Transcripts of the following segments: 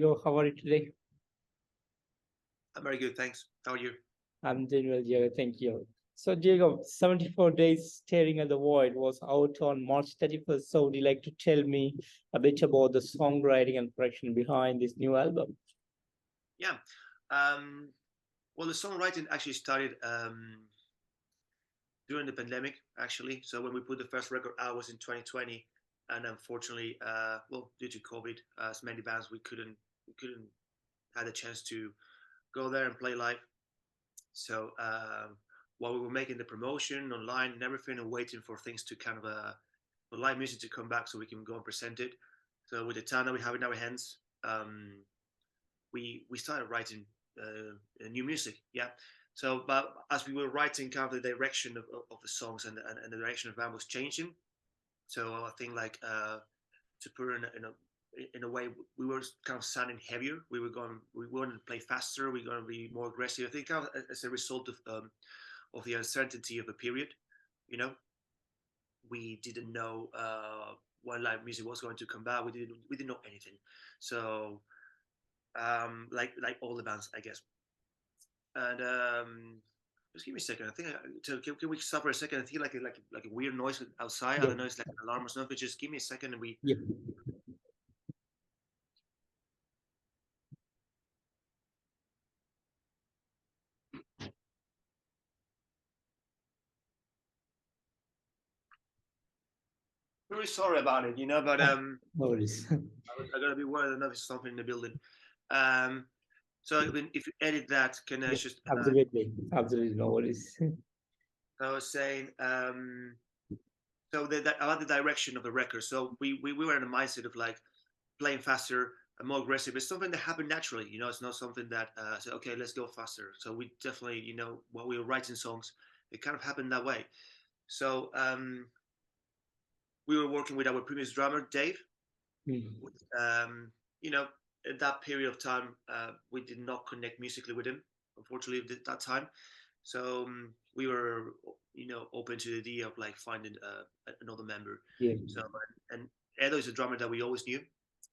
Diego. How are you today? I'm very good, thanks. How are you? I'm doing well, Diego. Thank you. So, Diego, 74 Days Staring at the Void was out on March 31st. So, would you like to tell me a bit about the songwriting and production behind this new album? Yeah. Um, well, the songwriting actually started during the pandemic, actually. So when we put the first record out was in 2020, and unfortunately, well, due to COVID, as many bands, we couldn't had a chance to go there and play live. So while we were making the promotion online and everything, and waiting for things to kind of for live music to come back, so we can go and present it. So with the time that we have in our hands, we started writing new music. Yeah. So, but as we were writing, kind of the direction of the songs and the direction of the band was changing. So I think like to put it in a way, we were kind of sounding heavier. We wanted to play faster. We are going to be more aggressive. I think kind of as a result of the uncertainty of the period, you know, we didn't know when live music was going to come back. We didn't know anything. So like all the bands, I guess. And just give me a second. I think can we stop for a second? I think like a weird noise outside. I Yeah, don't know. It's like an alarm or something. But just give me a second, and we. yeah. Really sorry about it, but Ah, no worries. I gotta be worried. I don't know if it's something in the building. Um, so if you edit that, can I Yeah, just? absolutely. Absolutely, no worries. I was saying. So about the direction of the record. So we were in a mindset of like playing faster and more aggressive. It's something that happened naturally. It's not something that said, okay, let's go faster. So we definitely, while we were writing songs, it kind of happened that way. So we were working with our previous drummer, Dave. Mm. Um, you know, at that period of time, we did not connect musically with him, unfortunately, at that time. So we were, open to the idea of like finding another member. Yeah, So and Edo is a drummer that we always knew,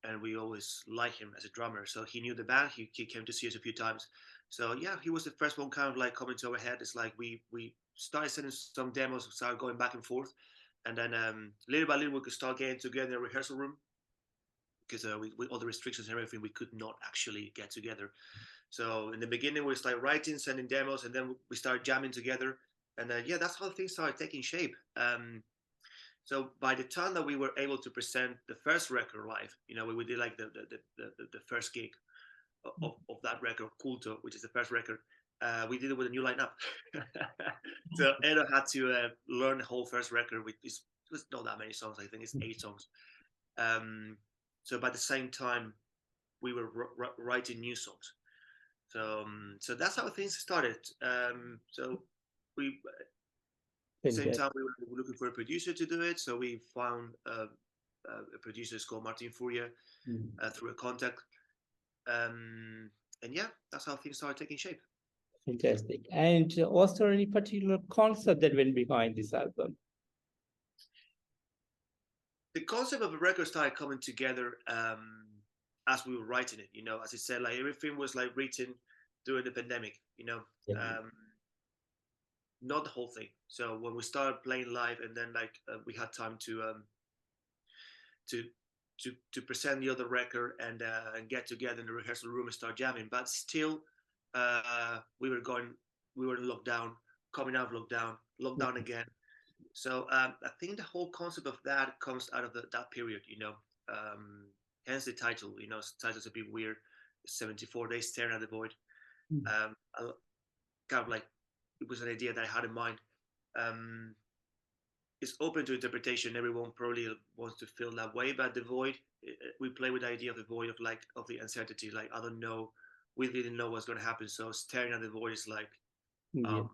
and we always liked him as a drummer. So he knew the band. He came to see us a few times. So yeah, he was the first one kind of like coming to our head. It's like we started sending some demos, started going back and forth, and then little by little we could start getting together in a rehearsal room because with all the restrictions and everything, we could not actually get together. So in the beginning, we started writing, sending demos, and then we started jamming together. And yeah, that's how things started taking shape. So by the time that we were able to present the first record live, we did like the first gig of that record, Culto, which is the first record. We did it with a new lineup. So Edo had to learn the whole first record, which was not that many songs. I think it's 8 songs. Um, so by the same time, we were writing new songs. So that's how things started. So we same fantastic. time we were looking for a producer to do it. So we found a producer called Martin Fourier Mm. through a contact. And yeah, that's how things started taking shape. Fantastic. And was there any particular concept that went behind this album? The concept of a record started coming together as we were writing it. As I said, like everything was like written during the pandemic. Yeah. Um, not the whole thing. So when we started playing live, and then like we had time to to present the other record and get together in the rehearsal room and start jamming. But still, we were going, we were in lockdown, coming out of lockdown, lockdown again. So I think the whole concept of that comes out of that period. Hence the title. Title's a bit weird. 74 days staring at the void. Mm. I, kind of like it was an idea that I had in mind. Um, it's open to interpretation. Everyone probably wants to feel that way, but the void, we play with the idea of the void of the uncertainty. Like I don't know, we didn't know what's going to happen. So staring at the void is like Yeah. um,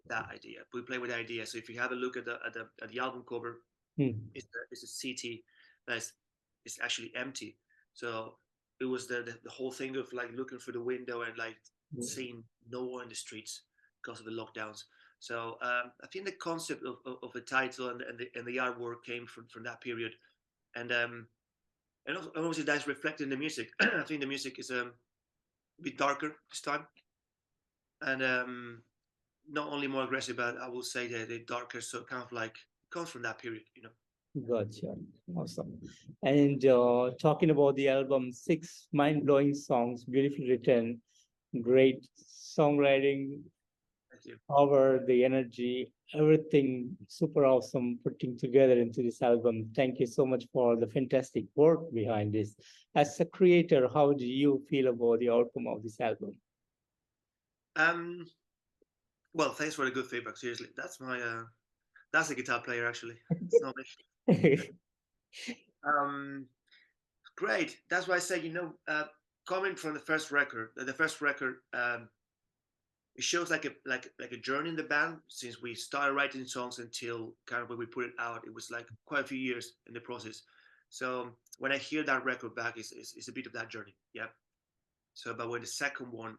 that idea. We play with the idea. So if you have a look at the album cover, Mm. it's a city that's it's actually empty. So it was the whole thing of like looking through the window and like seeing no one in the streets because of the lockdowns. So I think the concept of the title and the artwork came from that period, and and also, obviously that's reflected in the music. I think the music is a bit darker this time, and not only more aggressive, but I will say that the darker, so kind of like comes from that period, you know. Gotcha. Awesome. And talking about the album, six mind-blowing songs, beautifully written, great songwriting, Thank you. power, the energy, everything super awesome putting together into this album. Thank you so much for the fantastic work behind this. As a creator, how do you feel about the outcome of this album? Um, well, thanks for the good feedback. Seriously, that's a guitar player actually. It's not me. Um, great. That's why I say, coming from the first record, it shows like a journey in the band since we started writing songs until kind of when we put it out. It was like quite a few years in the process. So when I hear that record back, it's a bit of that journey. Yeah. So, but with the second one,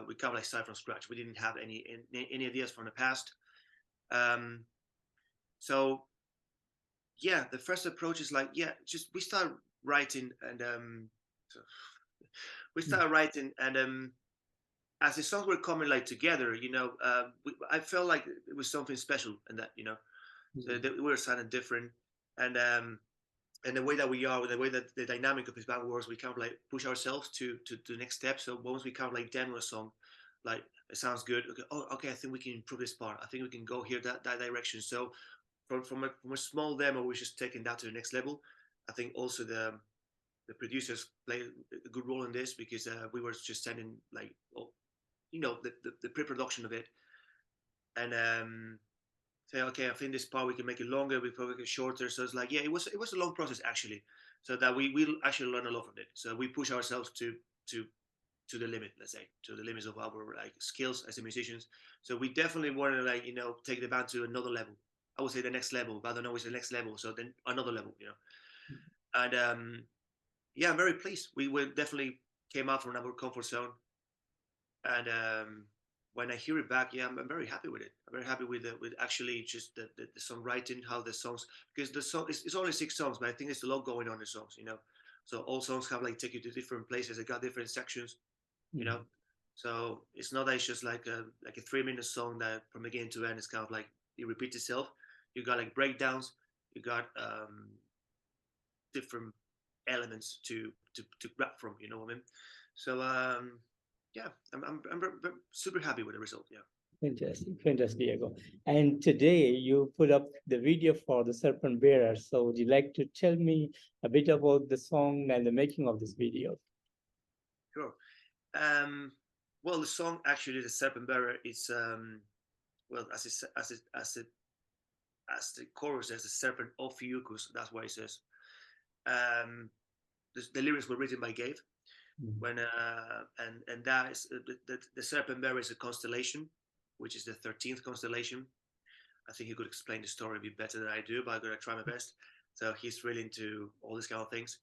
we kind of like started from scratch. We didn't have any ideas from the past. Um, so yeah, the first approach is like, yeah, just we start writing and so we started writing and as the songs were coming like together, I felt like it was something special in that, so we were sounding different, and and the way that we are, the way that the dynamic of this band works, we kind of like push ourselves to the next step. So once we kind of like demo a song, like it sounds good. Okay, oh, okay, I think we can improve this part. I think we can go here that direction. So from a small demo, we're just taking that to the next level. I think also the producers play a good role in this because we were just sending like the pre-production of it and say okay, I think this part we can make it longer, we can make it shorter. So it's like yeah, it was a long process actually, so that we actually learn a lot from it. So we push ourselves to to the limit, let's say, to the limits of our like skills as a musicians. So we definitely want to like take the band to another level. I would say the next level, but I don't know what's the next level. So then another level, and yeah, I'm very pleased. We were definitely came out from our comfort zone, and when I hear it back, yeah, I'm very happy with it. I'm very happy with actually just the songwriting, how the songs, because the song it's only six songs, but I think there's a lot going on in the songs. So all songs have like take you to different places. They got different sections, you know. Mhm. So it's not that it's just like a 3 minute song that from beginning to end is kind of like it repeats itself. You got like breakdowns, you got different elements to grab from. You know what I mean? So yeah, I'm super happy with the result. Yeah. Fantastic, fantastic, Diego. And today you put up the video for the Serpent Bearer. So would you like to tell me a bit about the song and the making of this video? Sure. Um, well, the song actually, the Serpent Bearer, is well as the chorus says, the serpent of Fiucus. That's what it says. Um, the lyrics were written by Gabe Mhm. when and that is the Serpent Bearer is a constellation, which is the 13th constellation. I think he could explain the story a bit better than I do, but I'm gonna try my best. So he's really into all these kind of things.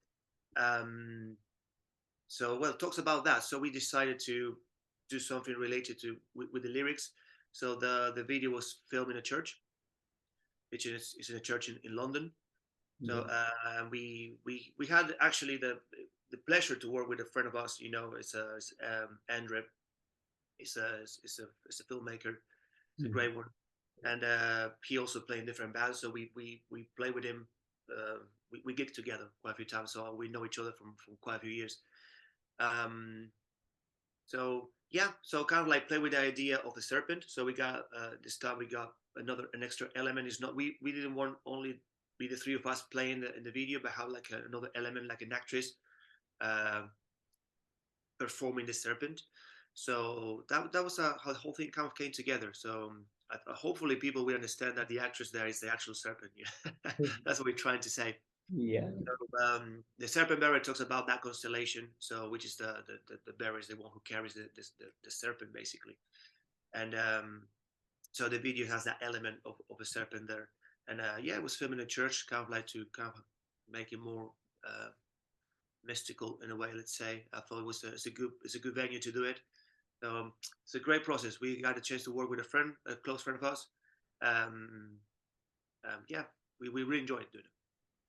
Um, so well, it talks about that. So we decided to do something related to with the lyrics. So the video was filmed in a church, which is in a church in London. So Yeah. we had actually the pleasure to work with a friend of us. It's Andre. It's a filmmaker. It's a Mhm. great one, and he also played in different bands. So we play with him. We gig together quite a few times, so we know each other from quite a few years. Um, so yeah, so kind of like play with the idea of the serpent. So we got this time we got an extra element. Is not we didn't want only be the three of us playing in the video, but have like another element, like an actress uh, performing the serpent. So that was how the whole thing kind of came together. So hopefully people will understand that the actress there is the actual serpent. Yeah, that's what we're trying to say. Yeah. So, the serpent bearer talks about that constellation, so which is the bearer is the one who carries the serpent basically, and so the video has that element of a serpent there, and yeah, it was filmed in a church, kind of like to kind of make it more mystical in a way. Let's say I thought it's a good venue to do it. So it's a great process. We got a chance to work with a close friend of ours. Um, yeah, we really enjoyed doing it.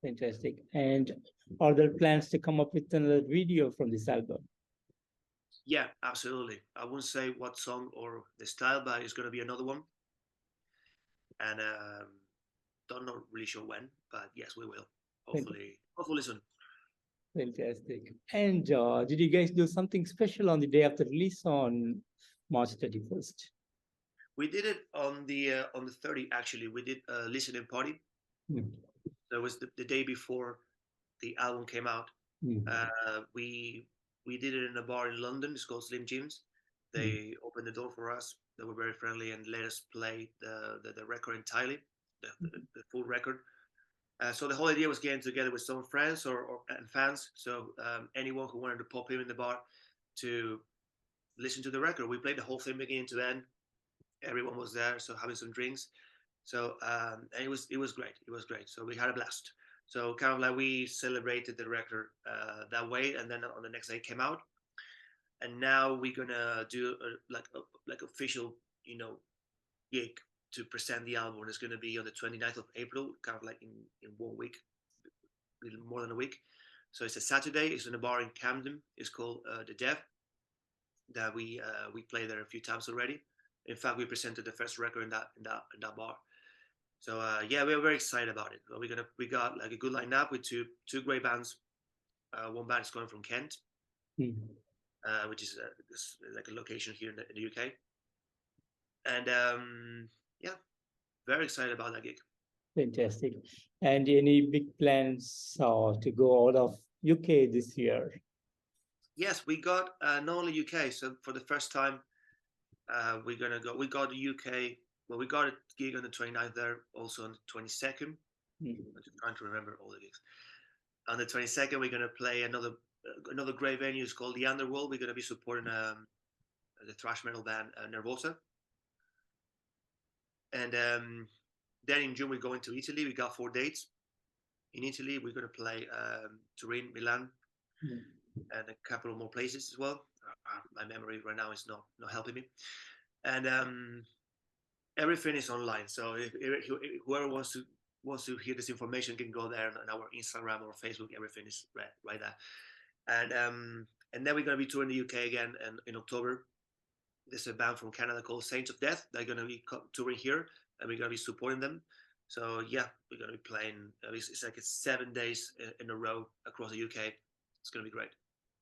Fantastic. And are there plans to come up with another video from this album? Yeah, absolutely. I won't say what song or the style, but it's going to be another one. And don't know really sure when, but yes, we will. Fan- Hopefully soon. Fantastic. And did you guys do something special on the day of the release on March 31st? We did it on the 30th. Actually, we did a listening party. Mm, That was the day before the album came out. mm, We did it in a bar in London. It's called Slim Jim's. mm, They opened the door for us. They were very friendly and let us play the record entirely, the full record. So the whole idea was getting together with some friends or and fans. So anyone who wanted to pop in the bar to listen to the record, we played the whole thing beginning to end. Everyone was there, so having some drinks. So and it was great. It was great. So we had a blast. So kind of like we celebrated the record that way, and then on the next day it came out, and now we're gonna do like official, you know, gig to present the album. It's gonna be on the 29th of April, kind of like in 1 week, a little more than a week. So it's a Saturday. It's in a bar in Camden. It's called the Dev. That we played there a few times already. In fact, we presented the first record in that bar. So yeah, we're very excited about it. We got like a good lineup with two great bands. One band is coming from Kent, mm. which is like a location here in the UK, and yeah, very excited about that gig. Fantastic. And any big plans to go out of UK this year? Yes, we got not only UK. So for the first time, we're gonna go. We got the UK. Well, we got a gig on the 29th there, also on the 22nd. Mm, I'm just trying to remember all the gigs. On the 22nd, we're gonna play another great venue. It's called the Underworld. We're gonna be supporting the thrash metal band Nervosa. And then in June, we're going to Italy. We got 4 dates. In Italy, we're going to play Turin, Milan, mm. and a couple of more places as well. My memory right now is not helping me. And everything is online. So if whoever wants to hear this information can go there on our Instagram or Facebook. Everything is right there. And then we're going to be touring the UK again and in October. There's a band from Canada called Saints of Death. They're going to be touring here, and we're going to be supporting them. So yeah, we're going to be playing. It's like 7 days in a row across the UK. It's going to be great.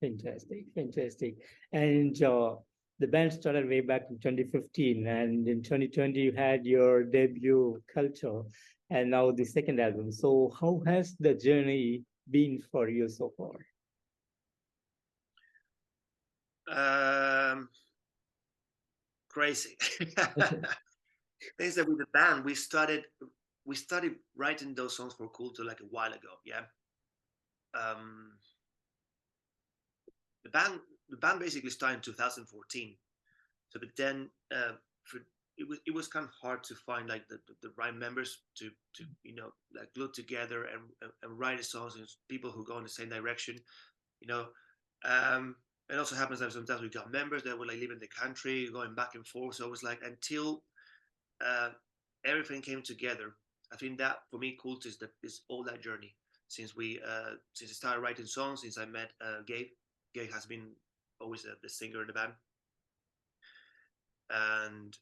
Fantastic, fantastic. And the band started way back in 2015, and in 2020 you had your debut, Culture, and now the second album. So how has the journey been for you so far? Crazy. Things that with the band we started writing those songs for Culture like a while ago. Yeah. Um, the band basically started in 2014. So, but then for, it was kind of hard to find like the right members to like glue together and write the songs and people who go in the same direction. You know, it also happens that sometimes we got members that were like leaving the country, going back and forth. So it was like until uh, everything came together. I think that for me, Cult is all that journey since I started writing songs, since I met Gabe. Gabe has been always the singer in the band, and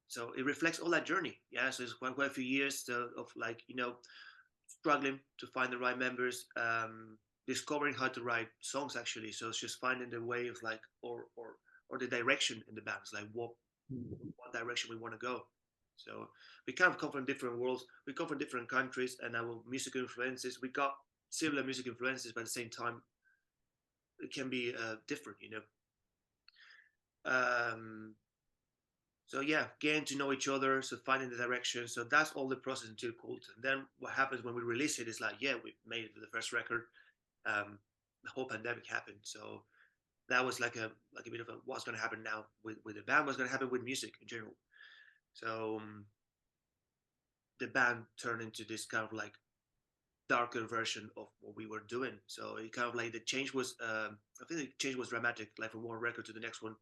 so it reflects all that journey. Yeah, so it's quite a few years of like struggling to find the right members, discovering how to write songs actually. So it's just finding the way of like or the direction in the band. It's like what direction we want to go. So we kind of come from different worlds. We come from different countries, and our musical influences. We got similar music influences, but at the same time, it can be different. Um, so yeah, getting to know each other, so finding the direction. So that's all the process until Cult. And then what happens when we release it is like, yeah, we made it to the first record. The whole pandemic happened, so that was like a bit of a what's going to happen now with the band. What's going to happen with music in general? So the band turned into this kind of like darker version of what we were doing. So it kind of like the change was, I think the change was dramatic, like from one record to the next one.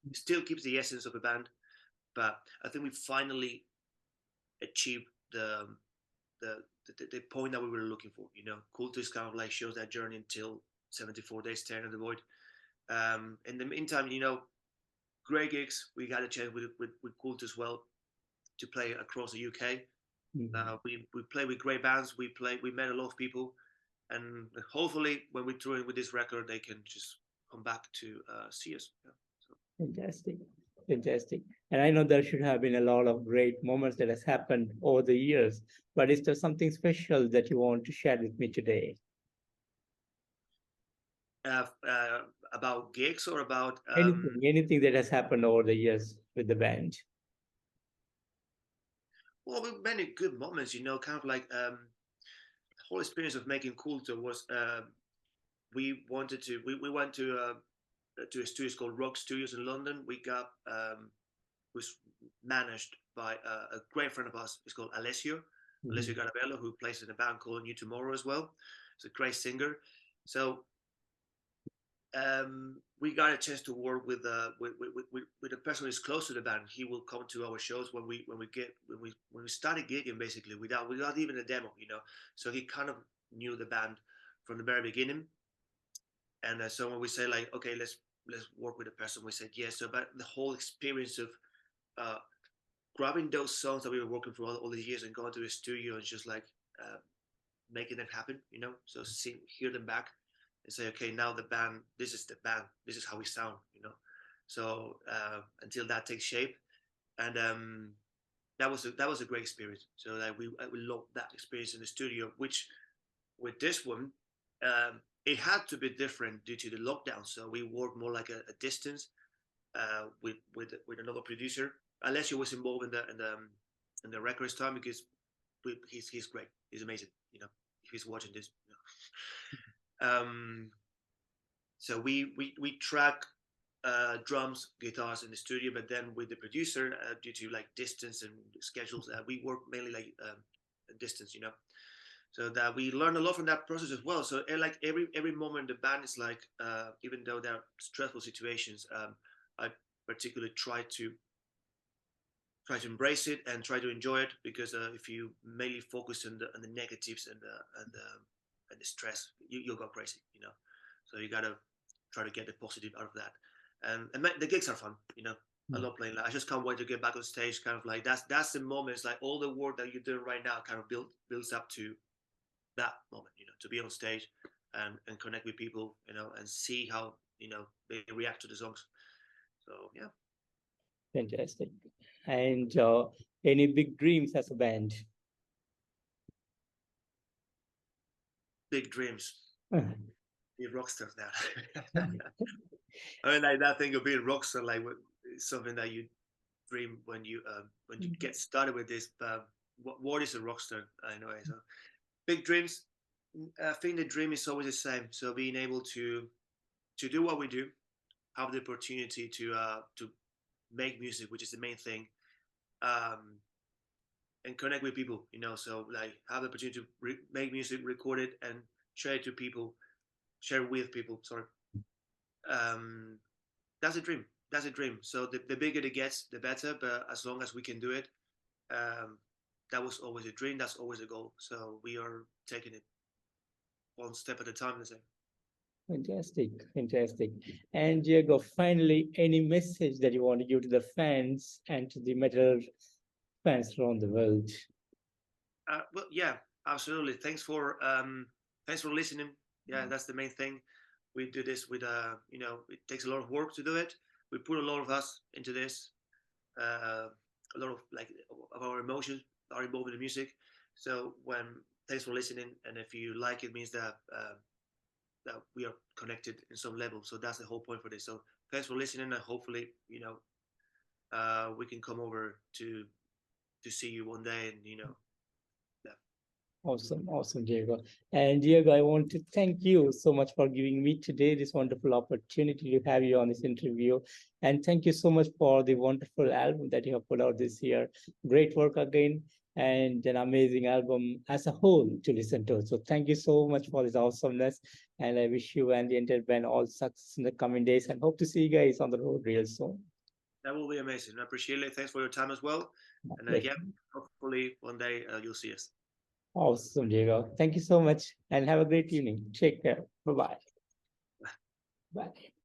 It still keeps the essence of a band, but I think we finally achieved the the point that we were looking for. You know, Cultus kind of like shows that journey until 74 days tearing at the void. In the meantime, you know, great gigs. We got a chance with Cult as well to play across the UK. We play with great bands. We met a lot of people, and hopefully when we tour with this record, they can just come back to see us. Yeah, so. Fantastic. Fantastic. And I know there should have been a lot of great moments that has happened over the years, but is there something special that you want to share with me today? About gigs or about anything that has happened over the years with the band? Well, many good moments, you know, kind of like the whole experience of making Culto was we went to a studio called Rock Studios in London. We got was managed by a great friend of ours. It's called Alessio Garabello, who plays in a band called New Tomorrow as well. He's a great singer. So we got a chance to work with a person who's close to the band. He will come to our shows when we started gigging, basically without even a demo, you know. So he kind of knew the band from the very beginning. And so when we say like, okay, let's work with a person, we said yes. So but the whole experience of grabbing those songs that we were working for all these years and going to the studio and just like making them happen, you know. So hear them back and say, okay, now the band, this is this is how we sound, you know. So until that takes shape, and that was a great experience. So like we loved that experience in the studio. Which with this one, it had to be different due to the lockdown. So we worked more like a distance with another producer. Alessio was involved in the records time because he's great. He's amazing. You know, if he's watching this. You know. So we track drums, guitars in the studio, but then with the producer, due to like distance and schedules, we work mainly like distance, you know. So that we learn a lot from that process as well. So like every moment the band is like, even though there are stressful situations, I particularly try to embrace it and try to enjoy it, because if you mainly focus on the negatives and the stress, you'll go crazy, you know. So you gotta try to get the positive out of that. And the gigs are fun, you know. I love playing. Like, I just can't wait to get back on stage. Kind of like that's the moment. It's like all the work that you're doing right now kind of builds up to that moment, you know, to be on stage and connect with people, you know, and see how, you know, they react to the songs. So yeah. Fantastic. And any big dreams as a band? Big dreams. Be rock stars now. I mean, like that thing of being rock star, like something that you dream when you get started with this. What is a rock star? Anyway, so big dreams. I think the dream is always the same. So being able to do what we do, have the opportunity to make music, which is the main thing, and connect with people, you know. So like have the opportunity to make music, record it, and share it to people, share with people. Sorry, that's a dream. That's a dream. So the bigger it gets, the better. But as long as we can do it, that was always a dream. That's always a goal. So we are taking it one step at a time, let's say. Fantastic, fantastic. And Diego, finally, any message that you want to give to the fans and to the metal fans around the world? Well, yeah, absolutely. Thanks for listening. Yeah, that's the main thing. We do this with you know, it takes a lot of work to do it. We put a lot of us into this. A lot of like of our emotions are involved in the music. So thanks for listening, and if you like it, means that that we are connected in some level. So that's the whole point for this. So thanks for listening, and hopefully, you know, we can come over to see you one day, and you know. Awesome, awesome, Diego. And Diego, I want to thank you so much for giving me today this wonderful opportunity to have you on this interview. And thank you so much for the wonderful album that you have put out this year. Great work again, and an amazing album as a whole to listen to. So thank you so much for this awesomeness. And I wish you and the entire band all success in the coming days, and hope to see you guys on the road real soon. That will be amazing. I appreciate it. Thanks for your time as well. And again, hopefully one day you'll see us. Awesome, Diego. Thank you so much and have a great evening. Take care. Bye-bye. Bye.